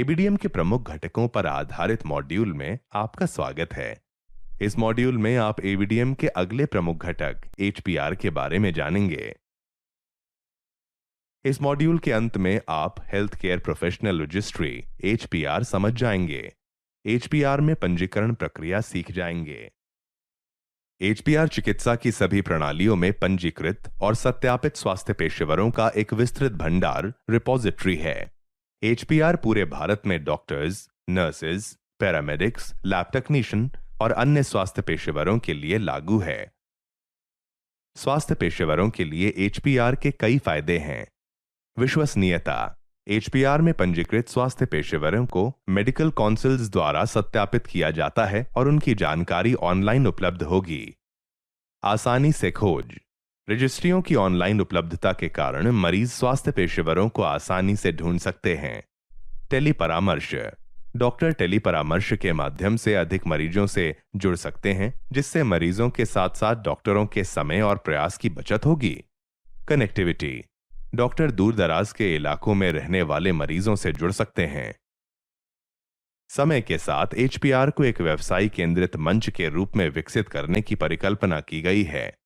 ABDM के प्रमुख घटकों पर आधारित मॉड्यूल में आपका स्वागत है। इस मॉड्यूल में आप एबीडीएम के अगले प्रमुख घटक एचपीआर के बारे में जानेंगे। इस मॉड्यूल के अंत में आप हेल्थ केयर प्रोफेशनल रजिस्ट्री एचपीआर समझ जाएंगे। एचपीआर में पंजीकरण प्रक्रिया सीख जाएंगे। एचपीआर चिकित्सा की सभी प्रणालियों में पंजीकृत और सत्यापित स्वास्थ्य पेशेवरों का एक विस्तृत भंडार रिपोजिटरी है। एचपीआर पूरे भारत में doctors, nurses, paramedics, lab technician और अन्य स्वास्थ्य पेशेवरों के लिए लागू है। स्वास्थ्य पेशेवरों के लिए एचपीआर के कई फायदे हैं। विश्वसनीयता। एचपीआर में पंजीकृत स्वास्थ्य पेशेवरों को मेडिकल काउंसिल्स द्वारा सत्यापित किया जाता है और उनकी जानकारी ऑनलाइन उपलब्ध होगी। आसानी से खोज। रजिस्ट्रियों की ऑनलाइन उपलब्धता के कारण मरीज स्वास्थ्य पेशेवरों को आसानी से ढूंढ सकते हैं। टेली परामर्श। डॉक्टर टेली परामर्श के माध्यम से अधिक मरीजों से जुड़ सकते हैं, जिससे मरीजों के साथ साथ डॉक्टरों के समय और प्रयास की बचत होगी। कनेक्टिविटी। डॉक्टर दूर दराज के इलाकों में रहने वाले मरीजों से जुड़ सकते हैं। समय के साथ एचपीआर को एक व्यवसाय केंद्रित मंच के रूप में विकसित करने की परिकल्पना की गई है,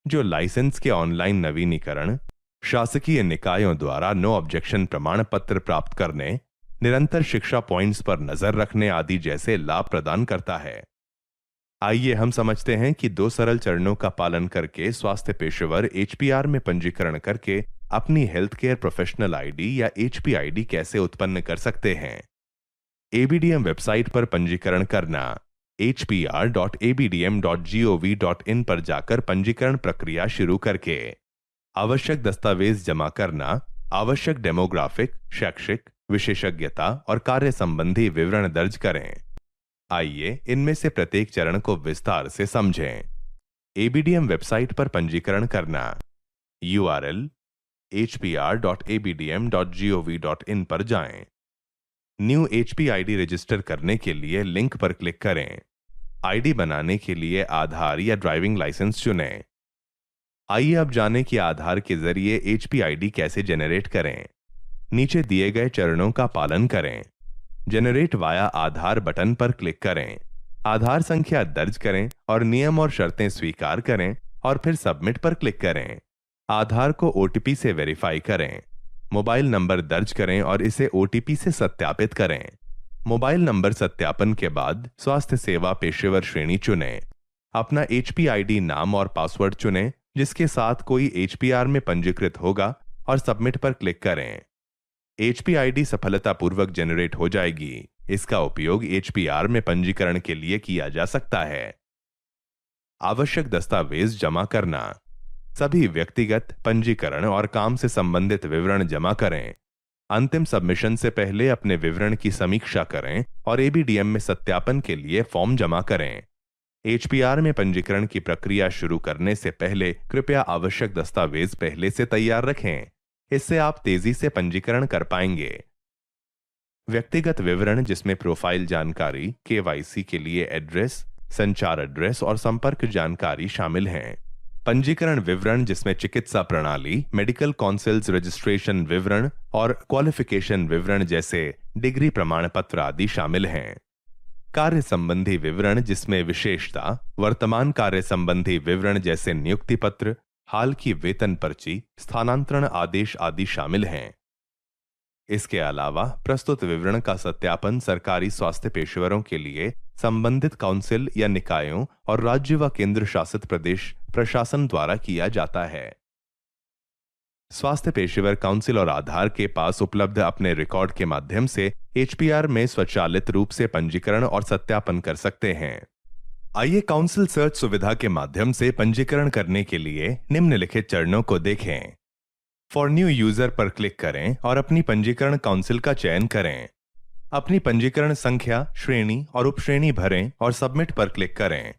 जो लाइसेंस के ऑनलाइन नवीनीकरण, शासकीय निकायों द्वारा नो ऑब्जेक्शन प्रमाण पत्र प्राप्त करने, निरंतर शिक्षा पॉइंट्स पर नजर रखने आदि जैसे लाभ प्रदान करता है। आइए हम समझते हैं कि दो सरल चरणों का पालन करके स्वास्थ्य पेशेवर एचपीआर में पंजीकरण करके अपनी हेल्थ केयर प्रोफेशनल आईडी या एचपीआईडी कैसे उत्पन्न कर सकते हैं। एबीडीएम वेबसाइट पर पंजीकरण करना। hpr.abdm.gov.in पर जाकर पंजीकरण प्रक्रिया शुरू करके आवश्यक दस्तावेज जमा करना, आवश्यक डेमोग्राफिक, शैक्षिक, विशेषज्ञता और कार्य संबंधी विवरण दर्ज करें। आइए इनमें से प्रत्येक चरण को विस्तार से समझें। एबीडीएम वेबसाइट पर पंजीकरण करना। URL hpr.abdm.gov.in पर जाएं। न्यू एचपीआईडी रजिस्टर करने के लिए लिंक पर क्लिक करें। आईडी बनाने के लिए आधार या ड्राइविंग लाइसेंस चुनें। आइए अब जानें कि आधार के जरिए एचपीआईडी कैसे जनरेट करें। नीचे दिए गए चरणों का पालन करें। जनरेट वाया आधार बटन पर क्लिक करें। आधार संख्या दर्ज करें और नियम और शर्तें स्वीकार करें और फिर सबमिट पर क्लिक करें। आधार को ओटीपी से वेरीफाई करें। मोबाइल नंबर दर्ज करें और इसे ओटीपी से सत्यापित करें। मोबाइल नंबर सत्यापन के बाद स्वास्थ्य सेवा पेशेवर श्रेणी चुनें। अपना एचपीआईडी नाम और पासवर्ड चुनें जिसके साथ कोई एचपीआर में पंजीकृत होगा और सबमिट पर क्लिक करें। एचपीआईडी सफलतापूर्वक जनरेट हो जाएगी। इसका उपयोग एचपीआर में पंजीकरण के लिए किया जा सकता है। आवश्यक दस्तावेज जमा करना। सभी व्यक्तिगत, पंजीकरण और काम से संबंधित विवरण जमा करें। अंतिम सबमिशन से पहले अपने विवरण की समीक्षा करें और एबीडीएम में सत्यापन के लिए फॉर्म जमा करें। एचपीआर में पंजीकरण की प्रक्रिया शुरू करने से पहले कृपया आवश्यक दस्तावेज पहले से तैयार रखें। इससे आप तेजी से पंजीकरण कर पाएंगे। व्यक्तिगत विवरण, जिसमें प्रोफाइल जानकारी, केवाईसी के लिए एड्रेस, संचार एड्रेस और संपर्क जानकारी शामिल हैं। पंजीकरण विवरण, जिसमें चिकित्सा प्रणाली, मेडिकल काउंसिल्स रजिस्ट्रेशन विवरण और क्वालिफिकेशन विवरण जैसे डिग्री प्रमाण पत्र आदि शामिल हैं। कार्य संबंधी विवरण, जिसमें विशेषता, वर्तमान कार्य संबंधी विवरण जैसे नियुक्ति पत्र, हाल की वेतन पर्ची, स्थानांतरण आदेश आदि शामिल हैं। इसके अलावा प्रस्तुत विवरण का सत्यापन सरकारी स्वास्थ्य पेशेवरों के लिए संबंधित काउंसिल या निकायों और राज्य व केंद्र शासित प्रदेश प्रशासन द्वारा किया जाता है। स्वास्थ्य पेशेवर काउंसिल और आधार के पास उपलब्ध अपने रिकॉर्ड के माध्यम से एचपीआर में स्वचालित रूप से पंजीकरण और सत्यापन कर सकते हैं। आइए काउंसिल सर्च सुविधा के माध्यम से पंजीकरण करने के लिए निम्नलिखित चरणों को देखें। फॉर न्यू यूजर पर क्लिक करें और अपनी पंजीकरण काउंसिल का चयन करें। अपनी पंजीकरण संख्या, श्रेणी और उपश्रेणी भरें और सबमिट पर क्लिक करें।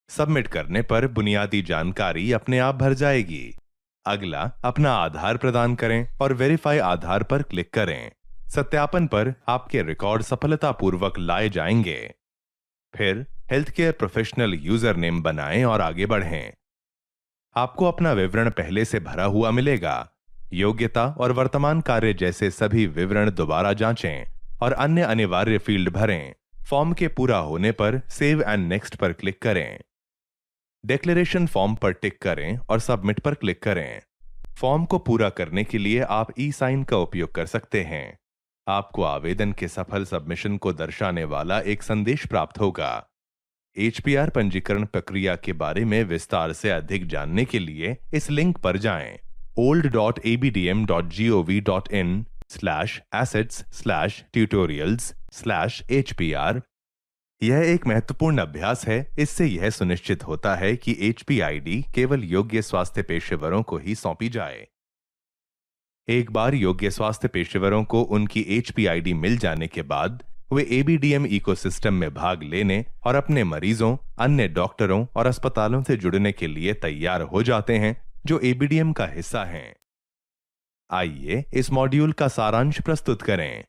सबमिट करने पर बुनियादी जानकारी अपने आप भर जाएगी। अगला, अपना आधार प्रदान करें और वेरीफाई आधार पर क्लिक करें। सत्यापन पर आपके रिकॉर्ड सफलतापूर्वक लाए जाएंगे। फिर health care professional user name बनाएं और आगे बढ़ें। आपको अपना विवरण पहले से भरा हुआ मिलेगा। योग्यता और वर्तमान कार्य जैसे सभी विवरण दोबारा जांचें और अन्य अनिवार्य फील्ड भरें। फॉर्म के पूरा होने पर सेव एंड नेक्स्ट पर क्लिक करें। डिक्लेरेशन फॉर्म पर टिक करें और सबमिट पर क्लिक करें। फॉर्म को पूरा करने के लिए आप ई साइन का उपयोग कर सकते हैं। आपको आवेदन के सफल सबमिशन को दर्शाने वाला एक संदेश प्राप्त होगा। एचपीआर पंजीकरण प्रक्रिया के बारे में विस्तार से अधिक जानने के लिए इस लिंक पर जाएं old.abdm.gov.in/assets/tutorials/hpr। यह एक महत्वपूर्ण अभ्यास है। इससे यह सुनिश्चित होता है कि एचपीआईडी केवल योग्य स्वास्थ्य पेशेवरों को ही सौंपी जाए। एक बार योग्य स्वास्थ्य पेशेवरों को उनकी एचपीआईडी मिल जाने के बाद वे एबीडीएम इकोसिस्टम में भाग लेने और अपने मरीजों, अन्य डॉक्टरों और अस्पतालों से जुड़ने के लिए तैयार हो जाते हैं जो एबीडीएम का हिस्सा हैं। आइए इस मॉड्यूल का सारांश प्रस्तुत करें।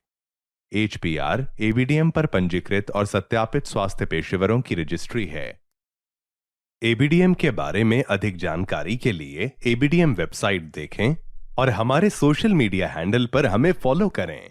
एचपीआर एबीडीएम पर पंजीकृत और सत्यापित स्वास्थ्य पेशेवरों की रजिस्ट्री है। एबीडीएम के बारे में अधिक जानकारी के लिए एबीडीएम वेबसाइट देखें और हमारे सोशल मीडिया हैंडल पर हमें फॉलो करें।